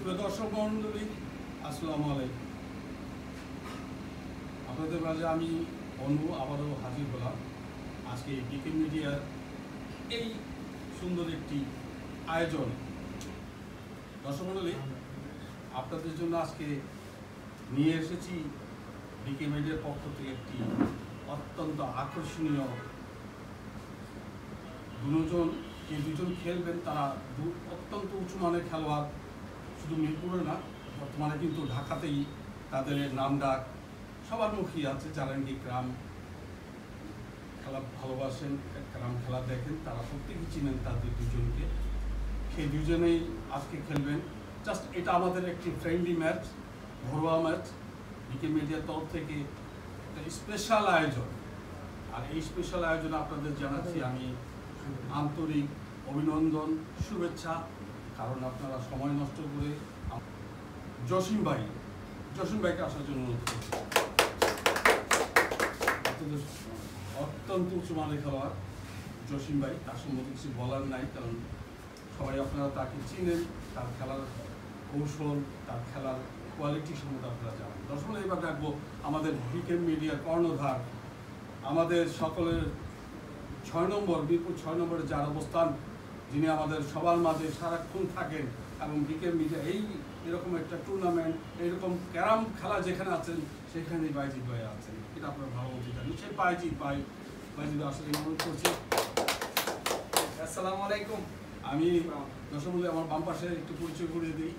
সুপ্রিয় দর্শক মণ্ডলী, আসসালামু আলাইকুম। আপনাদের মাঝে আমি অনু আবারও হাজির হলাম আজকে ডিকে মিডিয়ার এই সুন্দর একটি আয়োজন। দর্শক মণ্ডলী, আপনাদের জন্য আজকে নিয়ে এসেছি ডিকে মিডিয়ার পক্ষ থেকে একটি অত্যন্ত আকর্ষণীয় দুজন খেলবেন। তারা অত্যন্ত উঁচু মানের খেলোয়াড়, শুধু মিরপুরে না, বর্তমানে কিন্তু ঢাকাতেই তাদের নাম ডাক সবার মুখেই আছে। যারা নাকি গ্রাম খেলা ভালোবাসেন, গ্রাম খেলা দেখেন, তারা প্রত্যেকেই চিনেন তাদের দুজনকে। সেই দুজনেই আজকে খেলবেন। জাস্ট এটা আমাদের একটি ফ্রেন্ডলি ম্যাচ, ঘরোয়া ম্যাচ। ডিকে মিডিয়ার তরফ থেকে একটা স্পেশাল আয়োজন, আর এই স্পেশাল আয়োজনে আপনাদের জানাচ্ছি আমি আন্তরিক অভিনন্দন, শুভেচ্ছা। কারণ আপনারা সময় নষ্ট করে জসিম ভাইকে আসার জন্য অনুরোধ করছি। অত্যন্ত উঁচু মানের খেলোয়াড় জসিম ভাই, তার সম্বন্ধে কিছু বলার নাই, কারণ সবাই আপনারা তাকে চিনেন, তার খেলার কৌশল, তার খেলার কোয়ালিটি সম্বন্ধে আপনারা জানেন। দর্শক, এবার ডাকবো আমাদের ডিকে মিডিয়ার কর্ণধার, আমাদের সকলের 6 নম্বর, মিরপুর 6 নম্বরে যার অবস্থান, যিনি আমাদের সবার মাঝে সারাক্ষণ থাকেন এবং ডিকে মিডিয়া এরকম একটা টুর্নামেন্ট, এইরকম ক্যারাম খেলা যেখানে আছেন সেখানেই বাইজিৎ ভাই আছেন। এটা আপনারা ভালো মতো জানেন। সেই বাইজিৎ আসলে অনুরোধ করছি। আসসালামু আলাইকুম। আমি দর্শক বলে আমার বাম পাশে একটু পরিচয় করিয়ে দিই।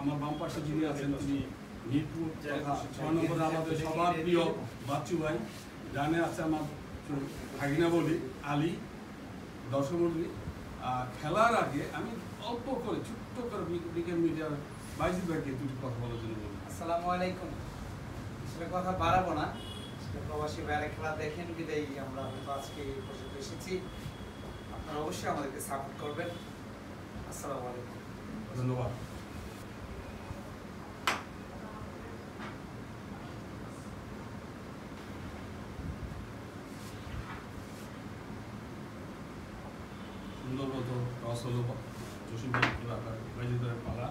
আমার বাম পাশে যিনি আছেন তিনি মিরপুর 6 নম্বরে আমাদের সবার প্রিয় বাচ্চু ভাই। ডানে আছে আমার ভাগিনা বলি আলী। দর্শক মণ্ডলী, খেলার আগে আমি অল্প করে ছোট্ট করে ডিকে মিডিয়ার বাইজিৎ ভাইকে দুটি কথা বলার জন্য বলি। আসসালামু আলাইকুম। আসলে কথা বাড়াবো না, প্রবাসী বাইরে খেলা দেখেন বিদায়ী আমরা হয়তো আজকে এই পর্যন্ত এসেছি। আপনারা অবশ্যই আমাদেরকে সাপোর্ট করবেন। আসসালামু আলাইকুম। ধন্যবাদ। সুন্দর মতো টস হলো জসিম ভাই, বাইজিৎ ভাইয়ের পালা।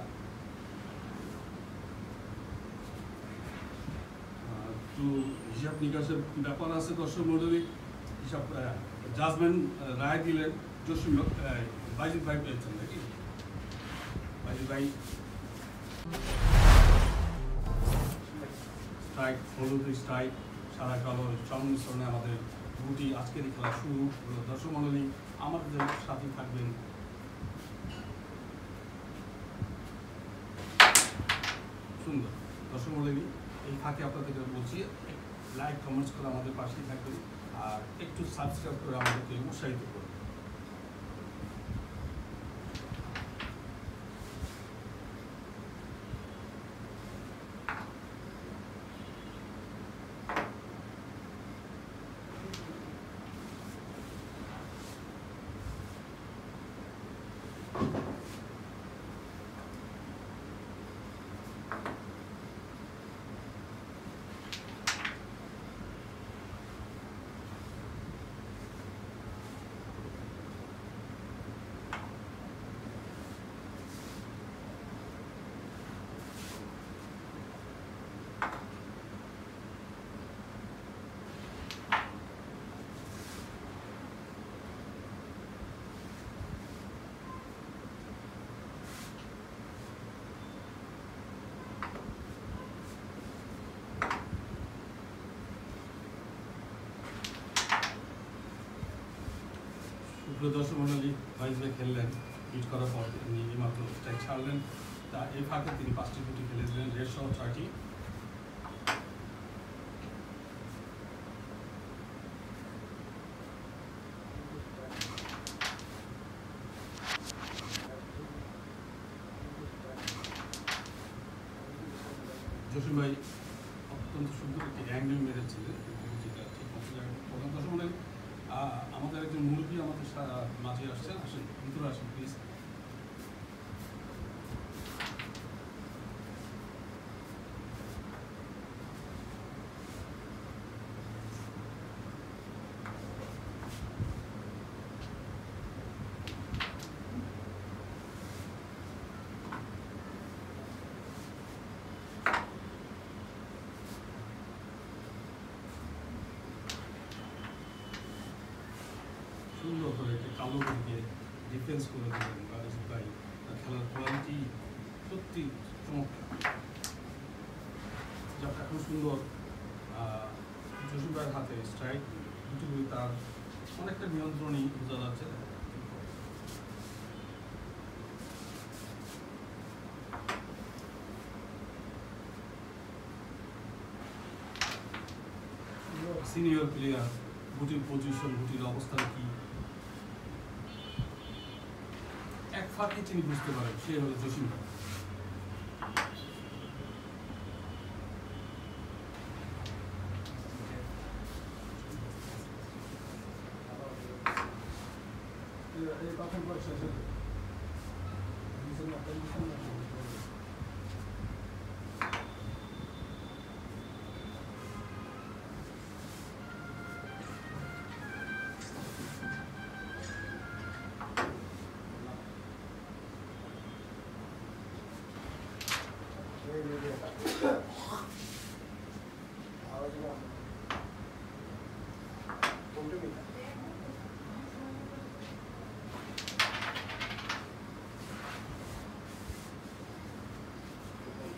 একটু হিসাব নিকাশের ব্যাপার আছে দর্শক মণ্ডলী। হিসাব জাজমেন্ট রায় দিলেন বাইজিৎ ভাই পেয়েছেন নাকি? বাইজিৎ ভাই স্ট্রাইক, হলুদ স্ট্রাইক, সাদা কালো সংমিশ্রণে আমাদের দুটি আজকের খেলা শুরু। দর্শক মণ্ডলী, আমাদের সাথে থাকবেন। সুন্দর দর্শক মণ্ডলী, এই ফাঁকে আপনাদেরকে বলছি, লাইক কমেন্টস করে আমাদের পাশেই থাকবেন, আর একটু সাবস্ক্রাইব করে আমাদেরকে উৎসাহিত করুন। দর্শক মণ্ডলী, বাইজিৎ ভাই খেললেন, হিট করার পর তিনি এইমাত্র স্ট্রাইক ছাড়লেন। তা এই ফাঁকে তিনি 5টি গুটি খেলেছিলেন, রেড সহ 6টি। জসিম ভাই অত্যন্ত সুন্দর একটি অ্যাঙ্গেল মেরেছিলেন, যেটা ঠিক মতো দর্শক মণ্ডলী, আমাদের একজন মুরব্বী আমাদের মাঝে আসছেন, আসেন ভিতরে আসেন প্লিজ। ডিফেন্স করে দিলেন বাজিদ ভাই। খেলার কোয়ালিটি সত্যি চমৎকার। যাক, এখন সুন্দর জসিম ভাইয়ের হাতে স্ট্রাইক দুটি তার অনেকটা নিয়ন্ত্রণই বোঝা যাচ্ছে। সিনিয়র প্লেয়ার, গুটির পজিশন, গুটির অবস্থান কি এক ফাঁকে তিনি বুঝতে পারেন, সে হলো জসিম ভাই।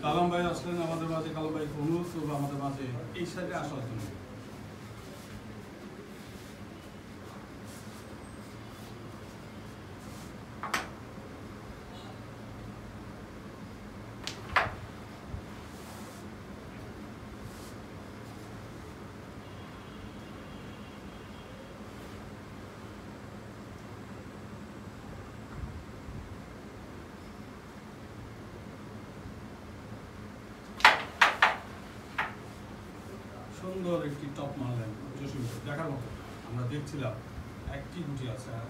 কালাম ভাই আসলেন আমাদের মাঝে। কালাম ভাই অনুরোধ করবো আমাদের মাঝে এই সাইডে আসার জন্য। সুন্দর একটি টপ মারলেন জসিম ভাই, দেখার মতো। আমরা দেখছিলাম একটি গুটি আছে আর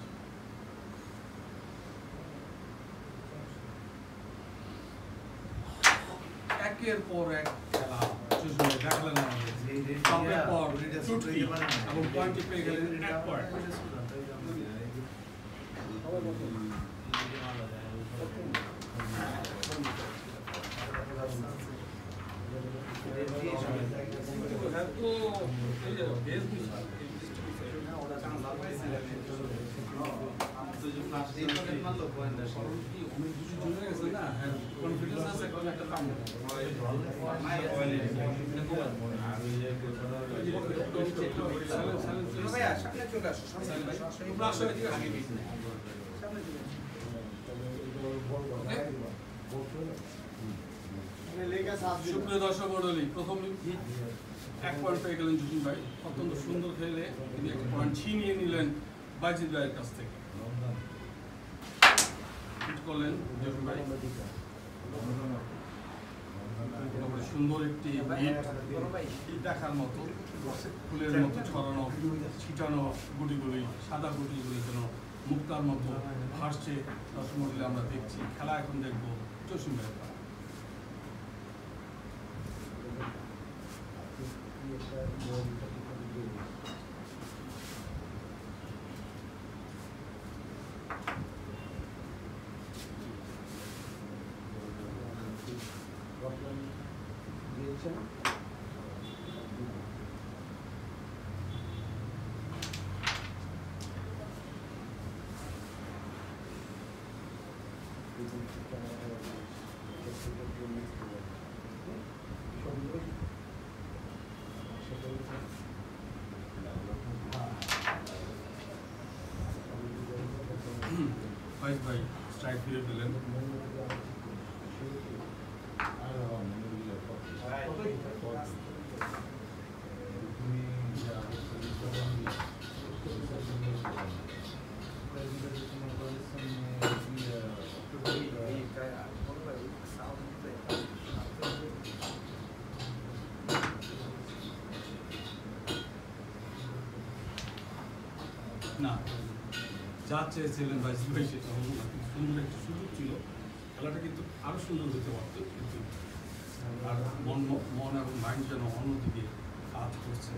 একের পর এক খেলা জসিম ভাই দেখালেন আমাদের। টপের পর চুটকি এবং পয়েন্টে পেয়ে গেলেন এক পয়েন্ট। সুপ্রিয় দর্শক মণ্ডলী, প্রথম এক পয়েন্ট পেয়ে গেলেন জসিম ভাই। অত্যন্ত সুন্দর খেলে তিনি একটা পয়েন্ট ছিনিয়ে নিলেন বাজিদ ভাইয়ের কাছ থেকে। হিট করলেন জসিম ভাই। সুন্দর একটি হিট দেখার মতো, ফুলের মতো ছড়ানো ছিটানো গুটিগুলি, সাদা গুটিগুলি যেন মুক্তার মতো ভাসছে। দর্শক মণ্ডলী আমরা দেখছি খেলা। এখন দেখবো জসিম ভাইয়ের খেলা। ভাই স্ট্রাইক ফিরে পেলেন। না, যা চেয়েছিলেন ভাই সেটা হলো না। কিন্তু সুন্দর একটা সুযোগ ছিল, খেলাটা কিন্তু আরো সুন্দর হতে পারত। কিন্তু আর মন এবং মাইন্ড যেন অন্যদিকে কাজ করছে।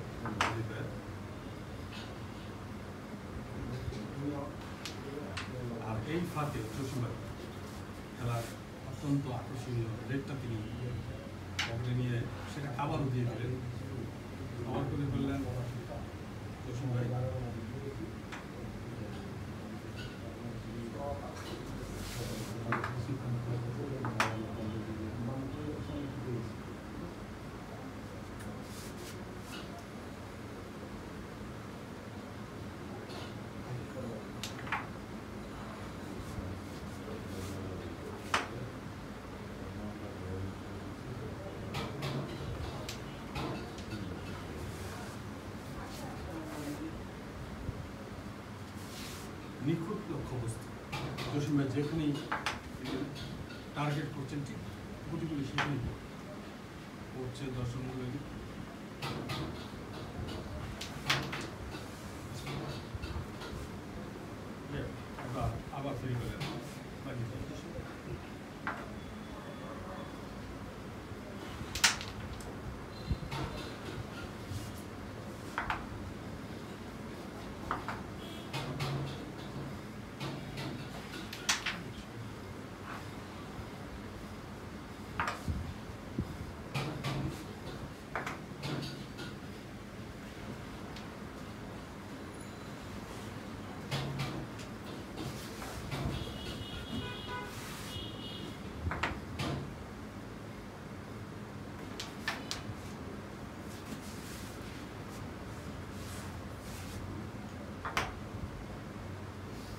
আর এই ফাঁকে জসিম ভাই খেলার অত্যন্ত আকর্ষণীয় রেটটা তিনি পকেটে নিয়ে সেটা আবারও দিয়ে দিলেন, কভার করে ফেললেন জসিম ভাই। জসিম ভাই যেখানেই টার্গেট করছেন ঠিক গুটিগুলি সেখানেই পড়ছে দর্শক মন্ডলী। আবার ফ্রি করেন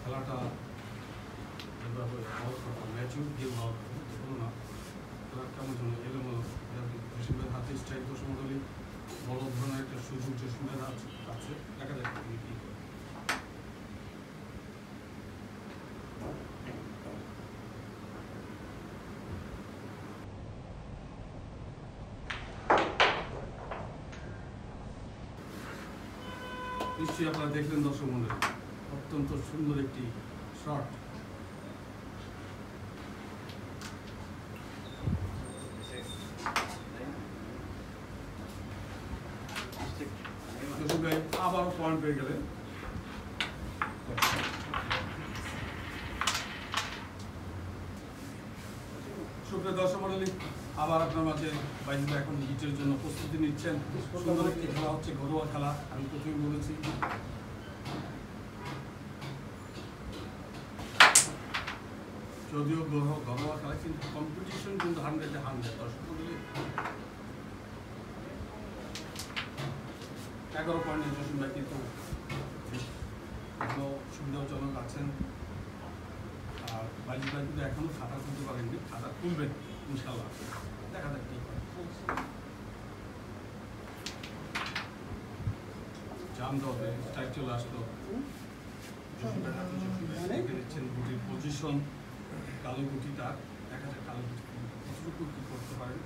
খেলাটা যেভাবে হওয়ার কথা ম্যাচিউর গেম হওয়ার কথা দেখুন না খেলা কেমন জন্য এলোমেলো জসিমের হাতে স্ট্রাইক দর্শক মন্ডলী বড় ধরনের একটা সুযোগ জসিমের আছে দেখা যাক তিনি কী করে। নিশ্চয়ই আপনারা দেখলেন দর্শক মন্ডলী অত্যন্ত সুন্দর একটি শট। আবারও পয়েন্ট পেয়ে গেলেন। সুপ্রিয় দর্শক মন্ডলী আবার আপনার মাঝে বাইরে এখন হিটের জন্য প্রস্তুতি নিচ্ছেন। সুন্দর একটি খেলা হচ্ছে, ঘরোয়া খেলা। আমি প্রথমে বলেছি যদিও ঘরোয়া খেলা কিন্তু কম্পিটিশন কিন্তু 100-এ 100। দর্শক মন্ডলী 11 পয়েন্টে জসিম ভাই কিন্তু সুবিধাজনক আছেন। আর বাইশ ভাই কিন্তু এখনো খাতা খুলতে পারেননি, খাতা খুলবেন ইনশাল্লাহ। দেখা যাক কি করে। জাম দেওয়া স্ট্রাইক চলে আসলো। জসিম ভাই হাতে দেখে নিচ্ছেন গুটির পজিশন, কালো গুটিটা। দেখা যাক কালো গুটি কতটুকু কি করতে পারেন।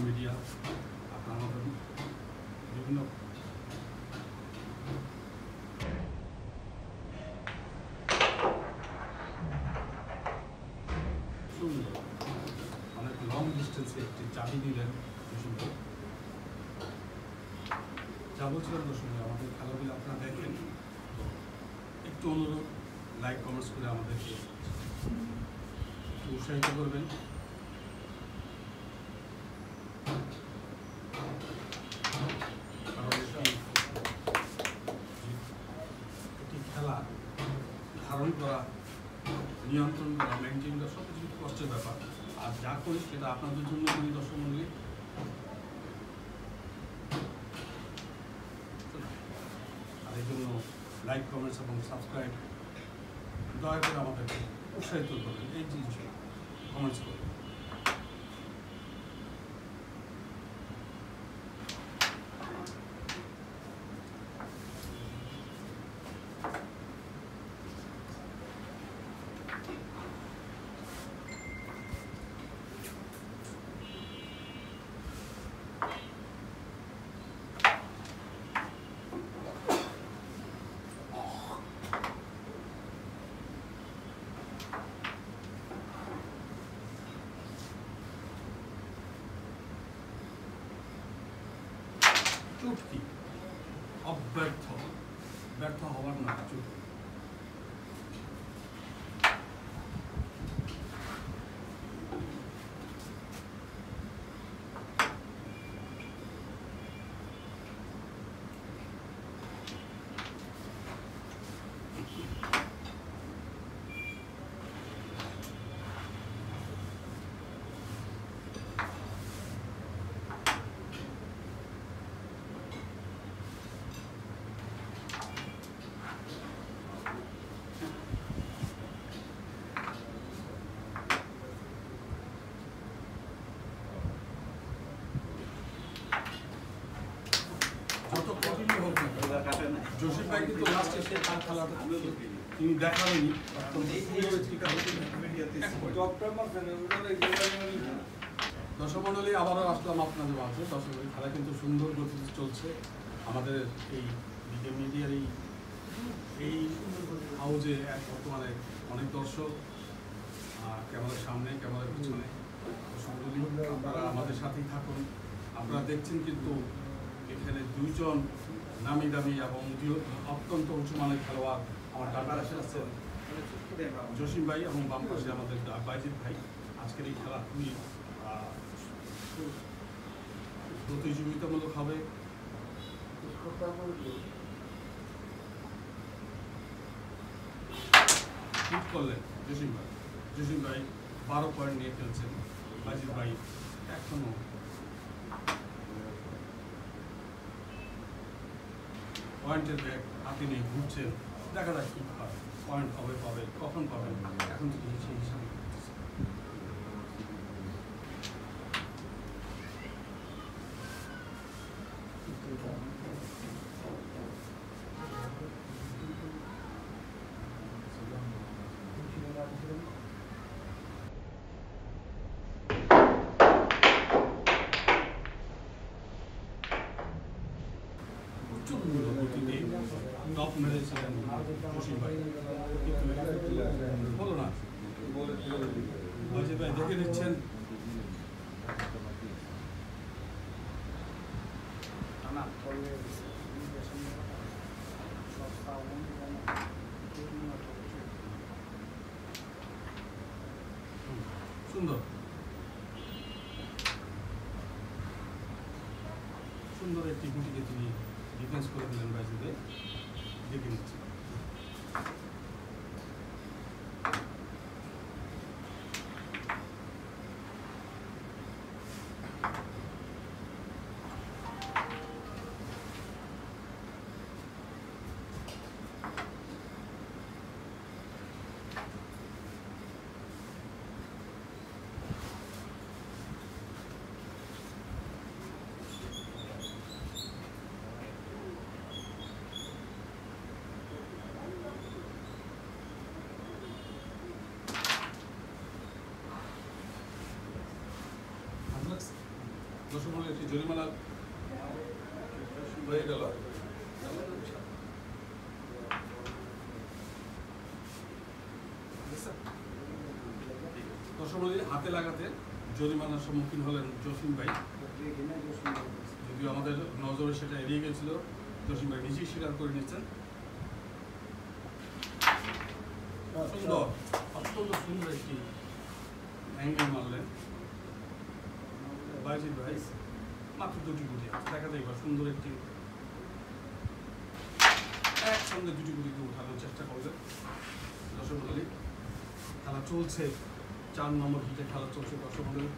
মিডিয়া আপনার আমাদের বিভিন্ন অনেক লং ডিস্টেন্সে একটি চাবি দিলেন। যা বলছিলাম দর্শক আমাদের খেলাগুলো আপনারা দেখেন, একটু অনুরোধ লাইক কমেন্টস করে আমাদেরকে একটু উৎসাহিত করবেন। ধারণ করা, নিয়ন্ত্রণ করা, মেনটেন করা সব কিছু কষ্টের ব্যাপার। আর যা করি সেটা আপনাদের জন্য করি দর্শক মন্ডলী। আর এই জন্য লাইক কমেন্টস এবং সাবস্ক্রাইব দয়া করে আমাদেরকে উৎসাহিত করবেন। এই জিনিস কমেন্টস করবেন। চুটকি ব্যর্থ হওয়ার না চুটকি। জসিম ভাই কিন্তু লাস্টে সে তার খেলাটা তিনি দেখালেনি দর্শক মন্ডলী আবারও আসলাম আপনাদের মাঝে। দর্শক খেলা কিন্তু সুন্দর গতিতে চলছে আমাদের এই বিকে মিডিয়ার এই হাউজে বর্তমানে অনেক দর্শক ক্যামেরার সামনে ক্যামেরার পিছনে। আপনারা আমাদের সাথেই থাকুন। আপনারা দেখছেন কিন্তু এখানে দুইজন নামি দামি এবং অত্যন্ত উঁচুমানের খেলোয়াড় আমার ডান পাশে আছেন জসিম ভাই এবং বাম পাশে আমাদের বাইজিৎ ভাই। আজকের এই খেলা খুবই প্রতিযোগিতামূলক হবে। হিট করলেন জসিম ভাই 12 পয়েন্ট নিয়ে খেলছেন। বাইজিৎ ভাই এখনো পয়েন্টের ব্যাগ হাতে নিয়ে ঘুরছেন। দেখা যাক কি পয়েন্ট পাবে কখন পাবেন এখন থেকে সেই হিসাবে টপ মেরেছিলেন জসিম ভাই, বলো না ভাই দেখে নিচ্ছেন। সুন্দর সুন্দর একটি গুটিকে তিনি ডিফেন্স করে দিলেন বাইজিতে। দেখে নিচ্ছি দর্শক মহলে একটি জরিমানা হয়ে গেল। দর্শক মহলে হাতে লাগাতে জরিমানার সম্মুখীন হলেন জসিম ভাই। যদিও আমাদের নজরে সেটা এড়িয়ে গেছিল, জসিম ভাই নিজেই স্বীকার করে নিচ্ছেন। সুন্দর অত্যন্ত সুন্দর একটি অ্যাঙ্গেল মারলেন বাইজিৎ ভাই। মাত্র দুটি গুটি আছে, দেখা যায় এবার সুন্দর একটি একসঙ্গে দুটি গুটিকে উঠানোর চেষ্টা করলেন। দর্শক মণ্ডলী খেলা চলছে, 4 নম্বর হিটে খেলা চলছে। দর্শক মণ্ডলী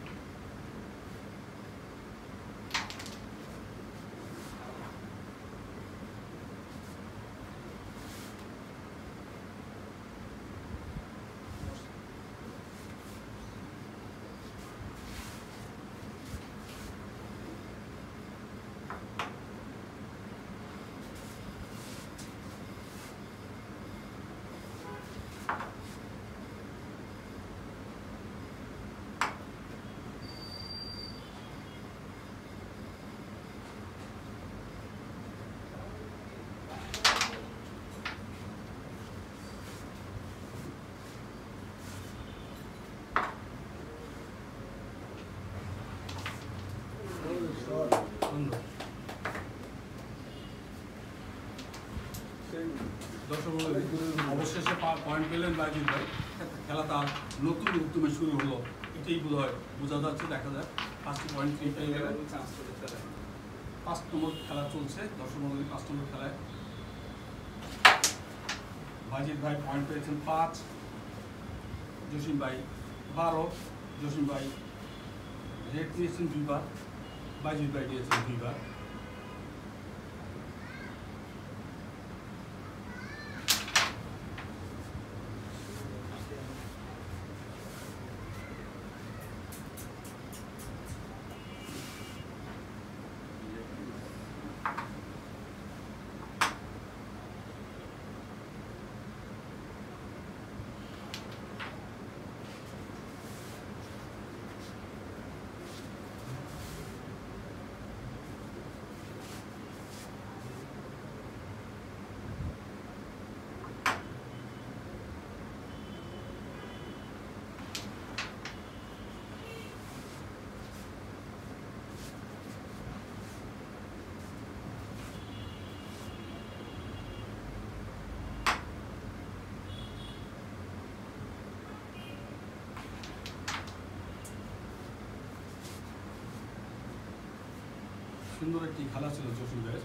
অবশেষে পয়েন্ট পেলেন বাইজিৎ ভাই। খেলা তার নতুন উদ্যমে শুরু হলো, এটাই বোধ হয় বোঝা যাচ্ছে। দেখা যায় 5টি পয়েন্ট পেয়ে গেলেন। 5 নম্বর খেলা চলছে। দর্শক মণ্ডলী 5 নম্বর খেলায় বাইজিৎ ভাই পয়েন্ট পেয়েছেন 5, জসিম ভাই 12। জসিম ভাই রেড নিয়েছেন 2 বার, বাইজিৎ ভাই নিয়েছেন 2 বার। সুন্দর একটি খেলা ছিল জসিম ভাইয়ের।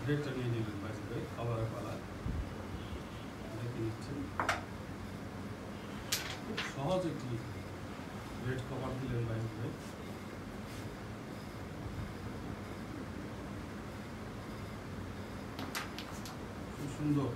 রেডটা নিয়ে নিলেন বাইজিদ ভাই, আবার পালা দেখে নিচ্ছেন। খুব সহজ একটি রেড কভার দিলেন বাইজিদ ভাই। খুব সুন্দর।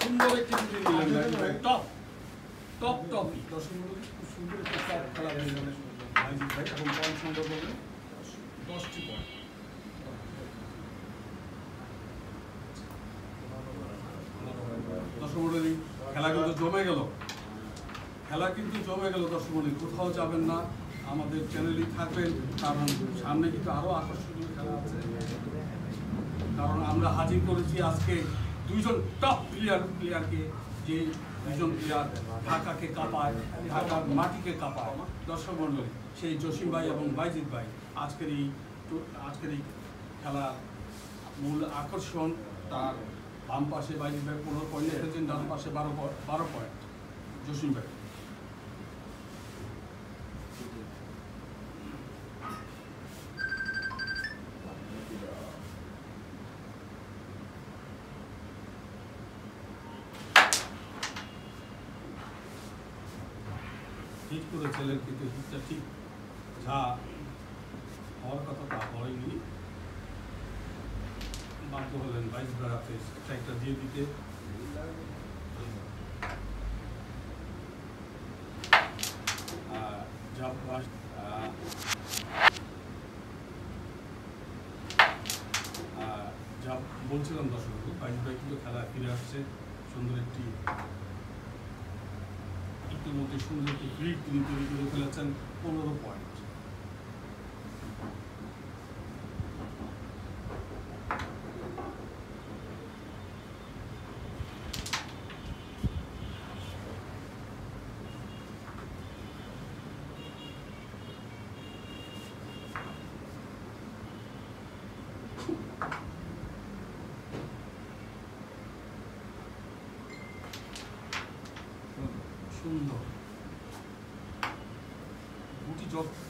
সুন্দর একটি টপ টপ টপ খুব সুন্দর একটি টপ খেলা হয়ে যাবে বাইজিদ ভাই। এখন পয়েন্ট সংগ্রহ করবেন 10টি পয়েন্ট। দর্শক মণ্ডলী, খেলা কিন্তু জমে গেল, খেলা কিন্তু জমে গেল। দর্শক মণ্ডলী, কোথাও যাবেন না, আমাদের চ্যানেলেই থাকবেন, কারণ সামনে কিন্তু আরো আকর্ষণীয় খেলা আছে। কারণ আমরা হাজির করেছি আজকে দুইজন টপ প্লেয়ারকে, যে দুজন প্লেয়ার ঢাকাকে কাঁপায়, ঢাকার মাটিকে কাঁপায়। দর্শক মণ্ডলী, সেই জসিম ভাই এবং বাইজিদ ভাই আজকের এই খেলার মূল আকর্ষণ। তার বাম পাশে বাইজিদ ভাই 15 পয়েন্ট রেখেছেন, ডান পাশে 12 পয়েন্ট জসিম ভাই। হিট করেছিলেন, কিন্তু হিটটা ঠিক যা হওয়ার কথা তা হয়নি। বাধ্য হলেন বাইজিদ ভাইয়ের হাতে স্ট্রাইকটা দিয়ে দিতে। যা বলছিলাম দর্শক, বাইজিদ ভাই কিন্তু খেলা ফিরে আসছে। সুন্দর একটি ইতিমধ্যে সুন্দর একটি গ্রিড তিনি তৈরি করে ফেলেছেন, 15 পয়েন্ট। সুন্দর গুটি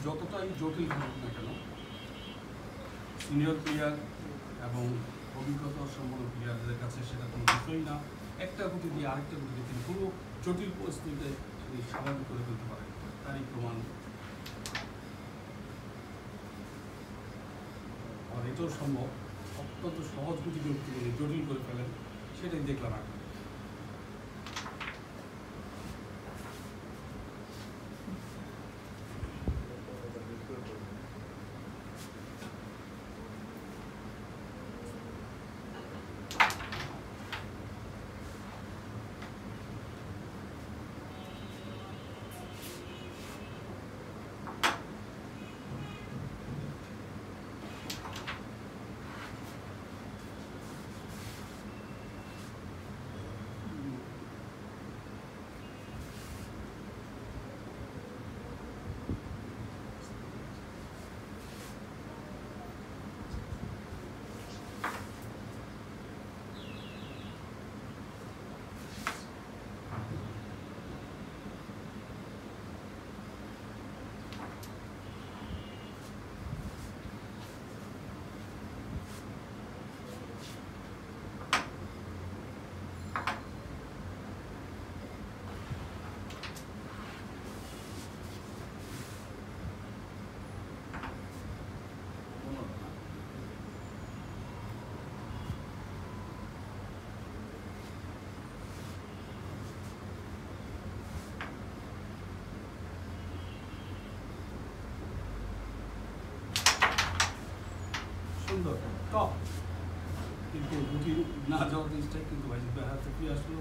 যতটাই জটিল হোক না কেন, সিনিয়র প্লেয়ার এবং অভিজ্ঞতা সম্পন্ন প্লেয়ারদের কাছে সেটা কোনো বিষয় না। একটা গুটি দিয়ে আরেকটা গুটি তিনি পুরো জটিল পরিস্থিতিতে তিনি স্বাভাবিক করে তুলতে পারেন, তারই প্রমাণ। আর এটাও সম্ভব, অত্যন্ত সহজ গুটি তিনি জটিল করে ফেলেন, সেটাই দেখলাম এখন। গুটি না যাওয়ার জিনিসটাই কিন্তু ভাইজিৎ ভাই হাতে ফিরে আসলো,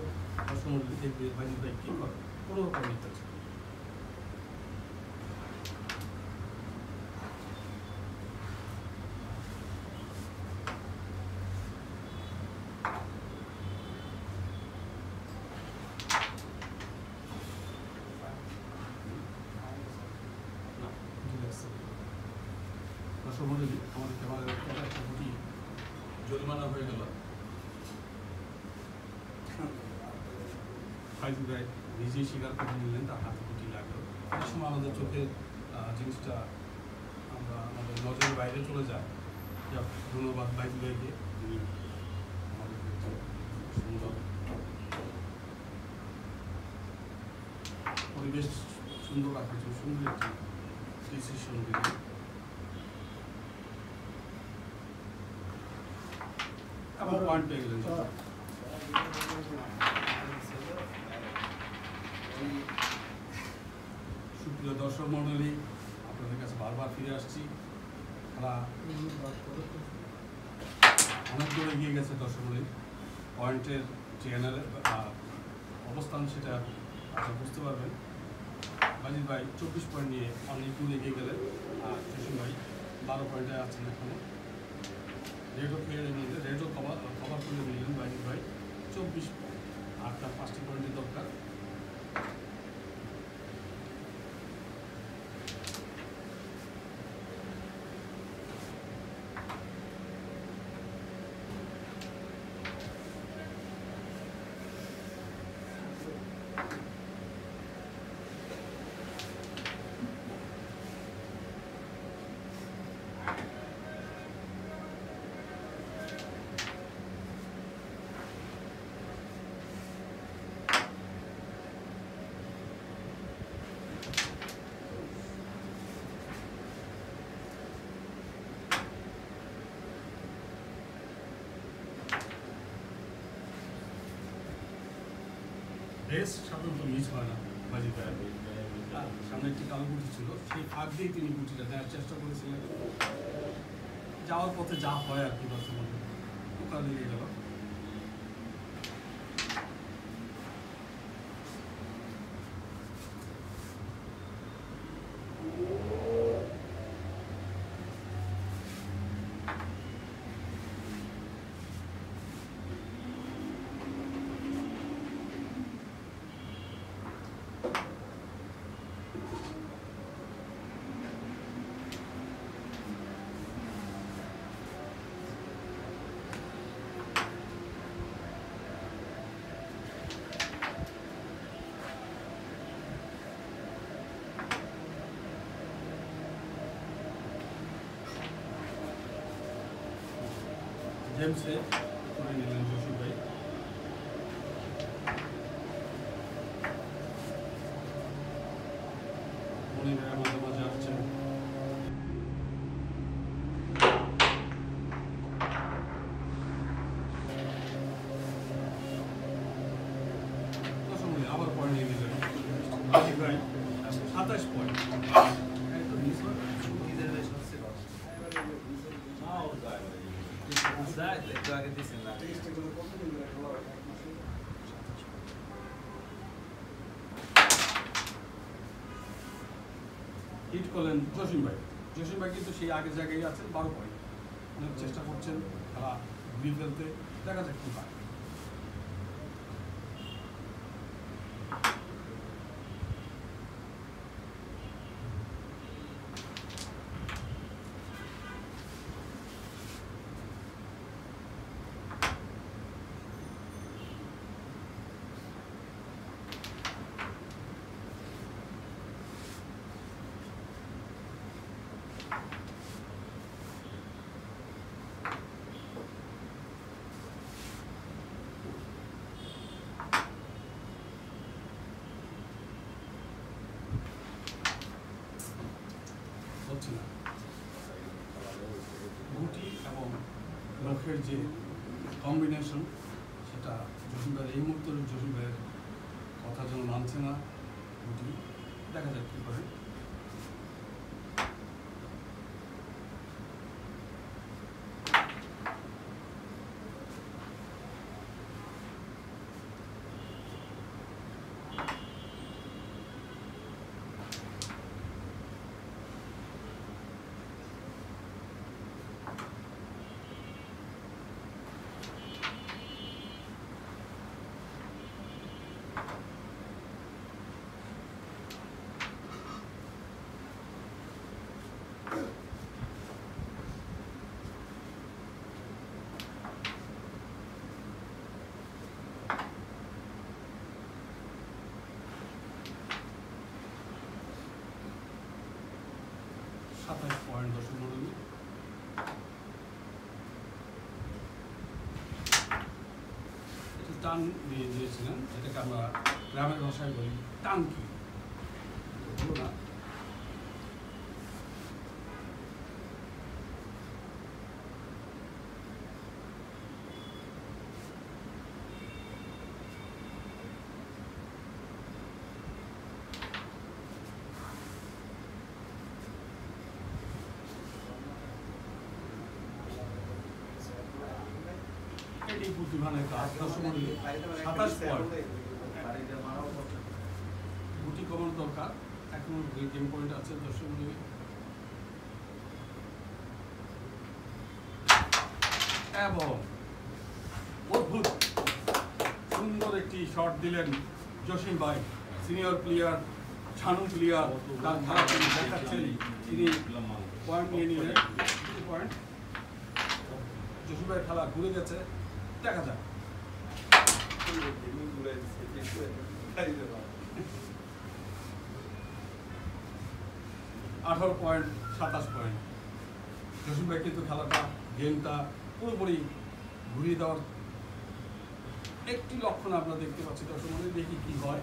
সময় দেখবে ভাইজিৎ ভাই কী করে, কোনো রকম মিথ্যা ছিল। আমাদের ক্যামেরার একটা গুটি জরিমানা হয়ে গেল। ভাইজিৎ ভাই নিজেই স্বীকার করে নিলেন তার হাতে গুটি লাগলো। অনেক সময় আমাদের চোখে জিনিসটা আমরা আমাদের নজরের বাইরে চলে যায়। ধন্যবাদ ভাইজিৎ ভাইকে, তিনি আমাদেরকে সুন্দর পরিবেশ সুন্দর রাখার জন্য সুন্দর একটি ডিসিশন দিলেন। আবার পয়েন্ট পেয়ে গেলেন। সুপ্রিয় দর্শক মণ্ডলী, আপনাদের কাছে বারবার ফিরে আসছি। খেলা অনেক দূরে এগিয়ে গেছে দর্শক মণ্ডলী। পয়েন্টের যে অবস্থান সেটা আপনারা বুঝতে পারবেন। ভাইজিৎ ভাই 24 পয়েন্ট নিয়ে অনেক দূরে এগিয়ে গেলেন, আর জসিম ভাই 12 পয়েন্টে আছেন এখনো। রেডও খেয়ে নিলেন, রেডও কভার করে নিলেন ভাইজিৎ ভাই 24 পয়েন্ট, আর তার 5টি পয়েন্টের দরকার। রেস সাধারণত মিস হয় না ভাইজিৎ ভাই। সামনে একটি কালো গুটি ছিল, সেই ফাঁক দিয়ে তিনি গুটিটা নেওয়ার চেষ্টা করেছিলেন। যাওয়ার পথে যা হয় আর কি, বর্তমানে পোকা লেগে গেল। জেমসে করে নিলেন জসিম ভাই। মনে মাঝে মাঝে আসছেন। আবার পয়েন্ট নিয়ে নিলেন ভাইজিৎ ভাই 27 পয়েন্ট। হিট করলেন জসিম ভাই। জসিম ভাই কিন্তু সেই আগের জায়গায় আছেন, 12 পয়েন্ট। অনেক চেষ্টা করছেন খেলা ঘুরিয়ে ফেলতে, দেখা যাক কি পায়। হচ্ছে না। গুটি এবং লক্ষ্যের যে কম্বিনেশন, সেটা জসিম ভাইয়ের এই মুহূর্তে জসিম ভাইয়ের কথা যেন মানছে না গুটি। দেখা যাক কী করে। 27 পয়েন্ট দর্শক মণ্ডলী। একটু টান দিয়ে দিয়েছিলেন, এটাকে আমরা গ্রামের ভাষায় বলি টানকি, হলো না। এটি বুদ্ধিমানের কাজ। দর্শক মণ্ডলী 27 পয়েন্ট, গুটি কমানো দরকার, এখনো গেম পয়েন্ট আছে দর্শক মণ্ডলী। এবং অদ্ভুত সুন্দর একটি শট দিলেন জসিম ভাই, সিনিয়র প্লেয়ার, ছানু প্লেয়ার, তার খেলা তিনি দেখাচ্ছেন, তিনি পয়েন্ট নিয়ে নিলেন 2 পয়েন্ট। জসিম ভাইয়ের খেলা ঘুরে গেছে, দেখা যাক। 18 পয়েন্ট 27 পয়েন্ট। জসিম ভাই কিন্তু খেলাটা, গেমটা পুরোপুরি ঘুরিয়ে দেওয়ার একটি লক্ষণ আমরা দেখতে পাচ্ছি। দর্শক মণ্ডলী, দেখি কি হয়।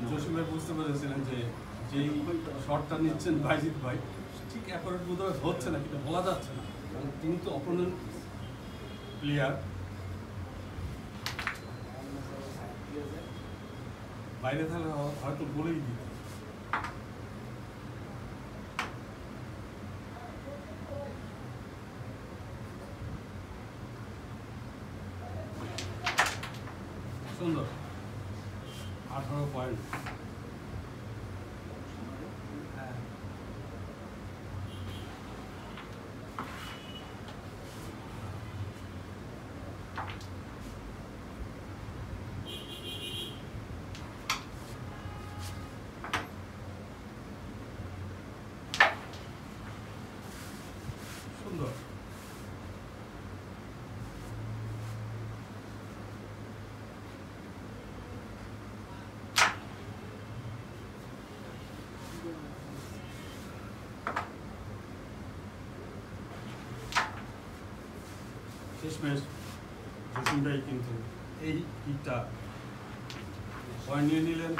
জসিম ভাই বুঝতে পেরেছিলেন যে যেই শটটা নিচ্ছেন বাইজিৎ ভাই ঠিক অ্যাকোরেট বোধহয় হচ্ছে না, কিন্তু বলা যাচ্ছে না, কারণ তিনি তো অপোনেন্ট প্লেয়ার। বাইরে থাকলে হয়তো বলেই দিত। সুন্দর 18 পয়েন্ট। সুন্দর। শেষমেশ জসিম ভাই কিন্তু এই হিটটা পয়েন্ট নিয়ে নিলেন,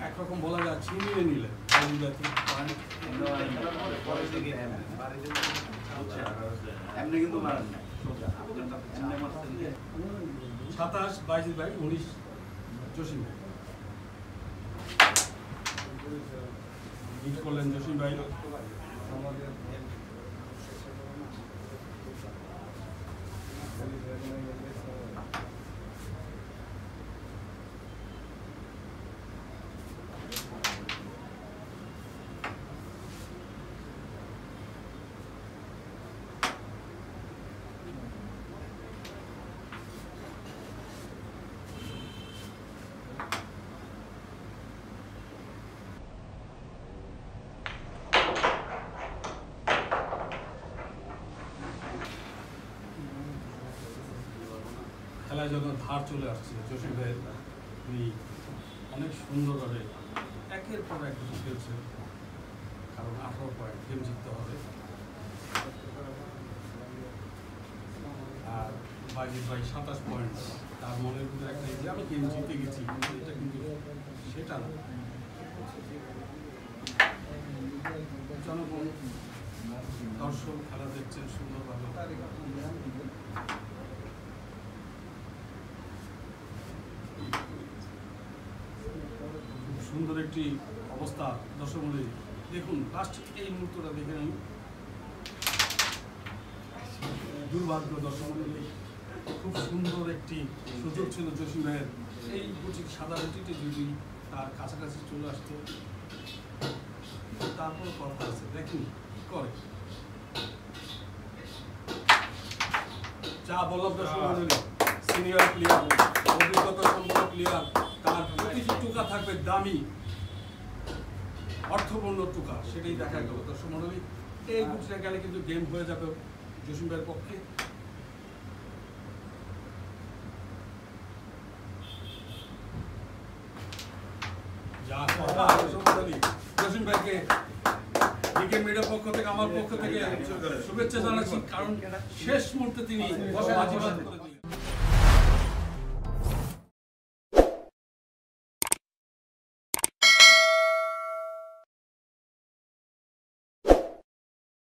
একরকম বলা যায় ছিনিয়ে নিলেন। এমনি কিন্তু মারেন না, 27 বাইজিৎ ভাই, 19 জসিম ভাই। হিট করলেন জসিম ভাই। খেলায় যখন ধার চলে আসছে জসিম ভাইয়ের, উনি অনেক সুন্দরভাবে একের পর এক গুটি খেলছে, কারণ 18 পয়েন্ট গেম জিততে হবে। আর বাইজিৎ ভাই 27 পয়েন্ট, তার মনের ভিতরে একটা যে আমি গেম জিতে গেছি, কিন্তু এটা কিন্তু সেটা না। জনগণ দর্শক খেলা দেখছেন সুন্দরভাবে। খুব সুন্দর একটি অবস্থা দর্শক মন্ডলী, দেখুন লাস্ট এই মুহূর্তটা দেখে নিন। দুর্ভাগ্য দর্শক মন্ডলী, খুব সুন্দর একটি সুযোগ ছিল জসিম ভাইয়ের, এই গুটি সাদা গুটিটি যদি তার কাছাকাছি চলে আসতো, তারপর কথা আছে, দেখুন কি করে। যা বললাম দর্শক মন্ডলী, সিনিয়র প্লেয়ার, অভিজ্ঞতা সম্পন্ন প্লেয়ার, তার প্রতিটি টুকা থাকবে দামি অর্থপূর্ণ টুকা, সেটাই দেখা গেল দর্শক মন্ডলী। এই গুটিটা গেলে কিন্তু গেম হয়ে যাবে জসিম ভাইয়ের পক্ষে। যা কথা দর্শক মন্ডলী, জসিম ভাইকে ক্রিকেট মিডিয়ার পক্ষ থেকে, আমার পক্ষ থেকে শুভেচ্ছা জানাচ্ছি, কারণ শেষ মুহূর্তে তিনি বাজিবাদ করে